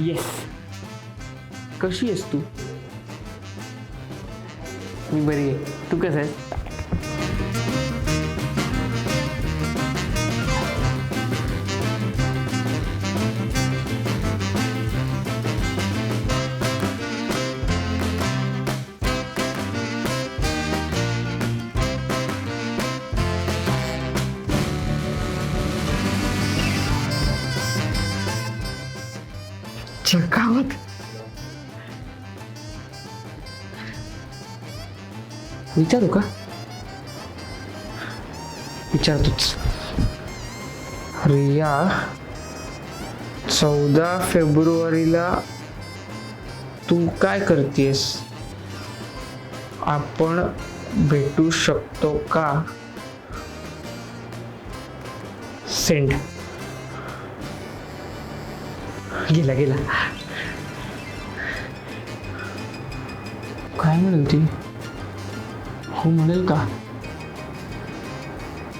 Yes. कशी आहेस तू? मी बरी आहे. तू कसं आहेस? गावात विचारू का? विचारतोच. रिया, 14 फेब्रुवारीला तू काय करतेस? आपण भेटू शकतो का? सेंड. गेला गेला. काय म्हणेल ती? हो म्हणेल का?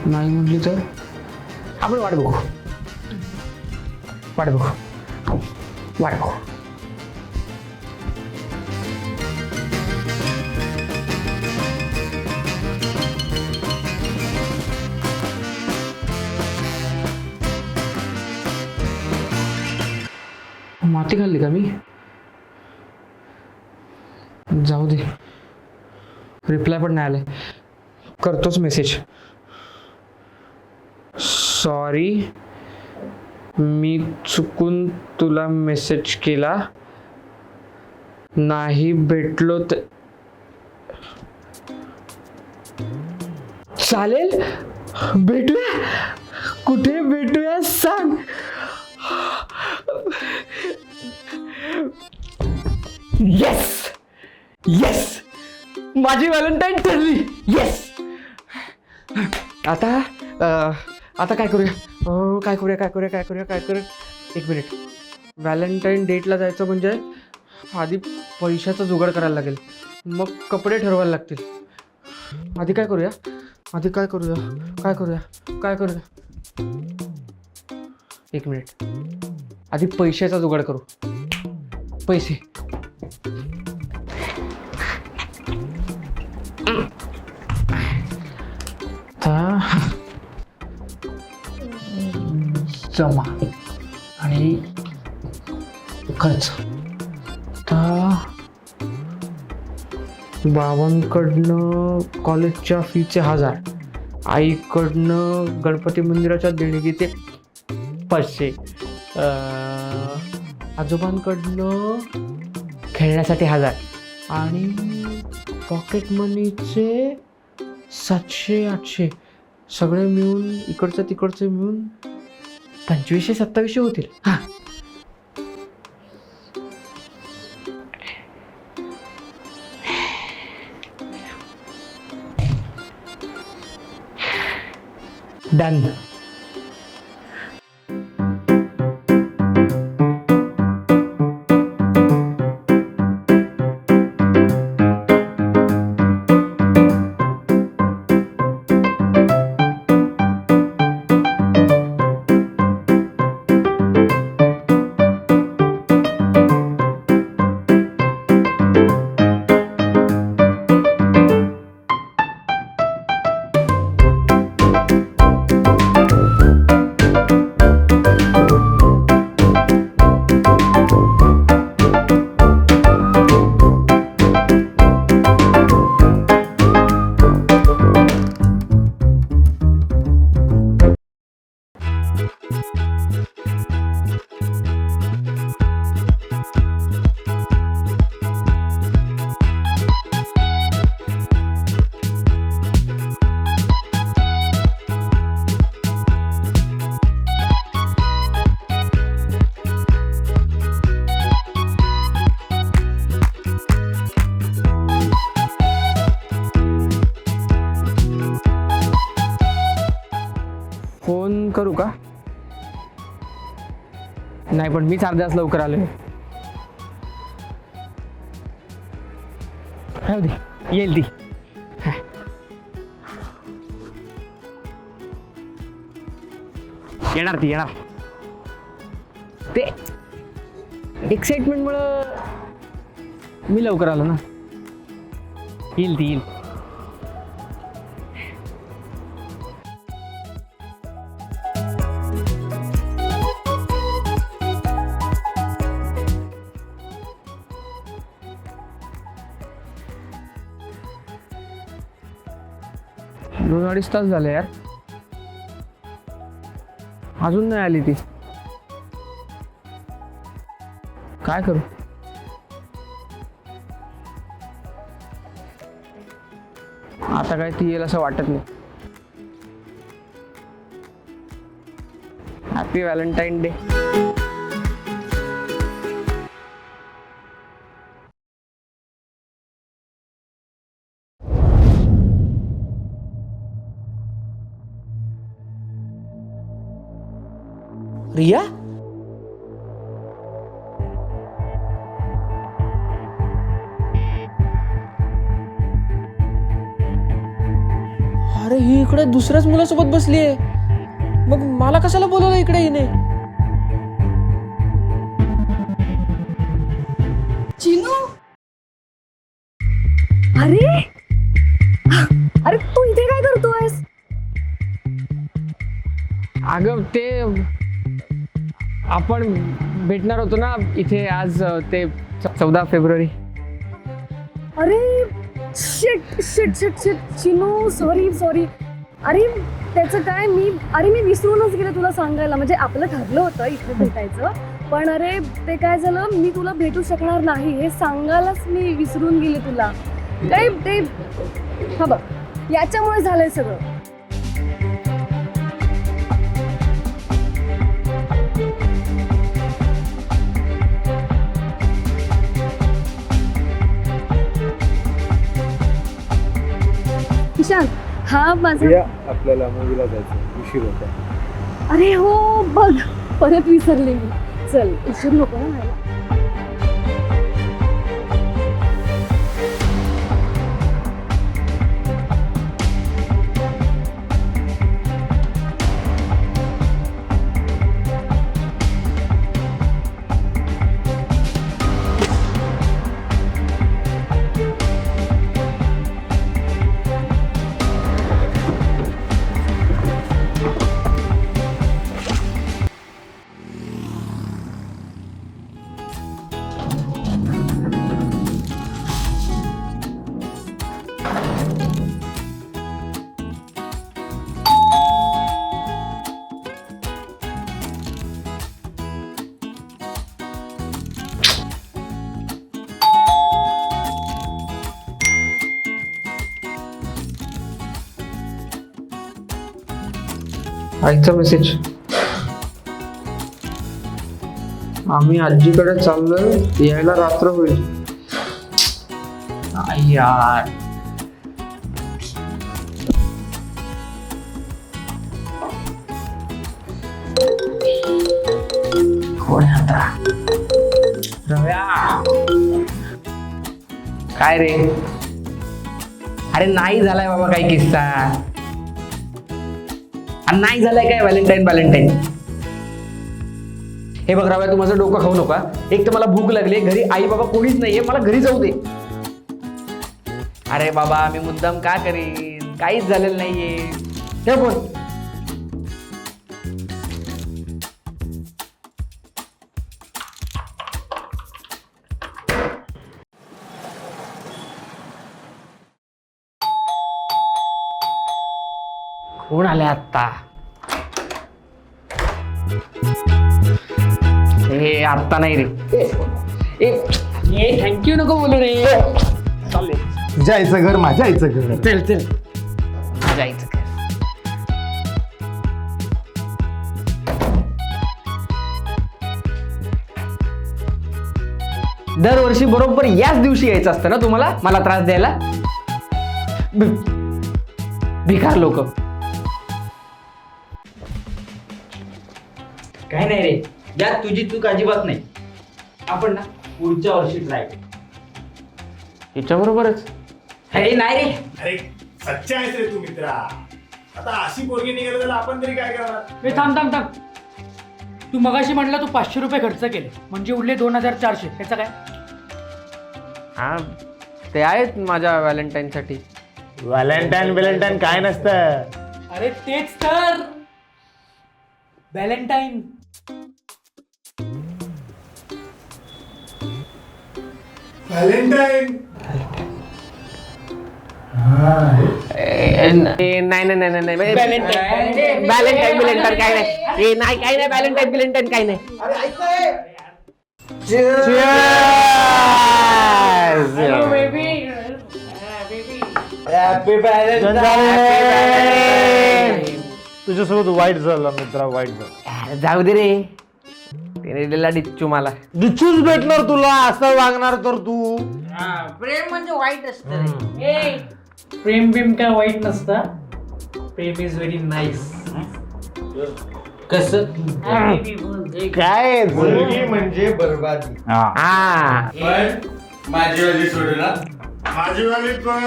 नाही म्हटली तर आपण वाट बघू. वाट बघू. वाट बघू. माती खाल्ली का मी? जाऊ दे. रिप्लाय पण नाही आले. करतोच मेसेज. सॉरी, मी चुकून तुला मेसेज केला. नाही भेटलो तर चालेल. भेटूया. कुठे भेटूया सांग. येस येस, माझी व्हॅलेंटाईन ठरली. येस. आता काय करूया? काय करूया? एक मिनिट. व्हॅलेंटाईन डेटला जायचं म्हणजे आधी पैशाचा जुगाड करायला लागेल, मग कपडे ठरवायला लागतील. आधी काय करूया? एक मिनिट. आधी पैशाचा जुगाड करू. पैसे. जमा आणि खर्च. बाबांकडनं कॉलेजच्या फीचे 1000, आईकडनं गणपती मंदिराच्या देणगीचे 500, आजोबांकडनं खेळण्यासाठी 1000 आणि पॉकेट मनीचे 700-800. सगळे मिळून इकडचं तिकडचे मिळून 2500-2700 होतील. हां, डन. फोन करू का? नाही, पण मीच अर्ध्याच लवकर आलोय. राहू दे, येईल ती. येणार ती, येणार. ते एक्साइटमेंटमुळं मी लवकर आलो ना. येईल ती येईल. दोन अडीच तास झाले यार, अजून नाही आली ती. काय करू? आता काय ती येईल असं वाटत नाही. Happy Valentine day. रिया, अरे ही इकडे दुसऱ्याच मुलासोबत बसली आहे. मग मला कशाला बोलवलं इकडे हिने? चिनू, अरे अरे तू इथे काय करतोयस? अगं ते आपण भेटणार होतो ना इथे आज, ते 14 फेब्रुवारी. अरे shit shit shit shit Chinu, sorry sorry. अरे त्याचं काय, मी विसरूनच गेले तुला सांगायला. म्हणजे आपलं ठरलं होतं इथे भेटायचं, पण अरे ते काय झालं, मी तुला भेटू शकणार नाही हे सांगायलाच मी विसरून गेले तुला. काय ते, हा बघ याच्यामुळे झालंय सगळं. ईशान, हा माझा. आपल्याला मूवीला जायचं, उशीर होता. अरे हो बघ, परत विसरले मी. चल उशीर नको ना व्हायला. आईचा मेसेज. आम्ही आजीकडे चाललोय, यायला रात्र होईल. आई यार, कोण आहे आता? रव्या, काय रे? अरे नाही झालाय बाबा काही किस्सा. आणि नाही झालंय काय व्हॅलेंटाईन. हे बघ राव्या, तू माझं डोकं खाऊ नका. एक तर मला भूक लागली, घरी आई बाबा कोणीच नाहीये, मला घरी जाऊ दे. अरे बाबा मी मुद्दाम का करीन, काहीच झालेलं नाहीये. ठेव फोन. कोण आले आत्ता? हे आत्ता नाही रे. ए थँक्यू नको बोलू रे. चालेल, तुझ्या आईचं घर, माझ्या आईचं घर. चल चल, जायचं काय? दरवर्षी बरोबर याच दिवशी यायचं असतं ना तुम्हाला, मला त्रास द्यायला. भिकार लोक. काय नाही रे, यात तुझी चूक अजिबात नाही. आपण ना पुढच्या वर्षी ट्राय. हिच्या बरोबरच. अरे नाही रे, अरे सच्चा आहेस रे तू मित्रा. आता अशी पोरगी निघाली तर आपण तरी काय करणार? थांब थांब थांब. तू मगाशी म्हटलं तू 500 रुपये खर्च केले म्हणजे उरले 2400. त्याचं काय? हा ते आहेत माझ्या व्हॅलेंटाईनसाठी. व्हॅलेंटाईन काय नसतं. अरे तेच तर व्हॅलेंटाईन. व्हॅलेंटाईन नाही व्हॅलेंटाईन काय नाही. नाही काय नाही व्हॅलेंटाईन काय नाही. तुझ्यासोबत वाईट झालं मित्रा, वाईट झालं. जाऊ दे रे, त्याने दिला डिच्चू मला. डिचूच भेटणार तुला, असं वागणार तर तू. प्रेम म्हणजे वाईट असतं. प्रेम बिम काय वाईट नसतं. प्रेम इज व्हेरी नाईस. कसं काय मुलगी म्हणजे बरबादी. हा पण माझी वाली सोडू ना. माझी वाली पण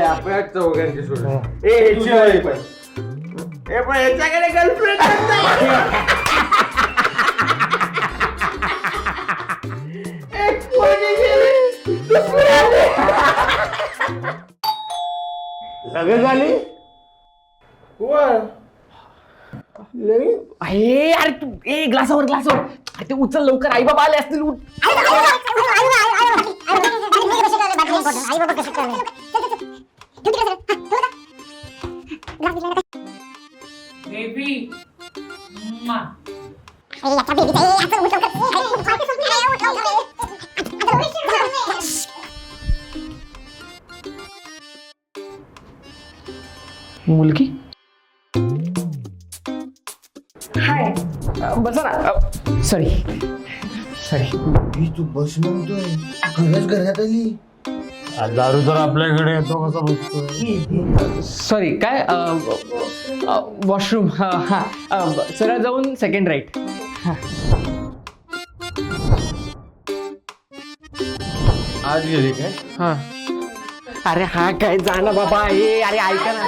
आपल्या चौघांची सोडू. ह्याची वाली पण. पण ह्याच्याकडे गर्लफ्रेंड लग्न झाली. अरे तू ग्लासावर ते उचल लवकर. आई बाबा आले असतील. उठ. बेबी मुलगी हाय. बसा ना. सॉरी तू बस म्हणतोय. खरंच घरात आली. दारू तर आपल्याकडे येतो कसा बसतोय. सॉरी. काय वॉशरूम. हा सरळ जाऊन सेकंड राईट. आज गेली काय? हा. अरे हा काय जाणं बाबा. अरे ऐका ना.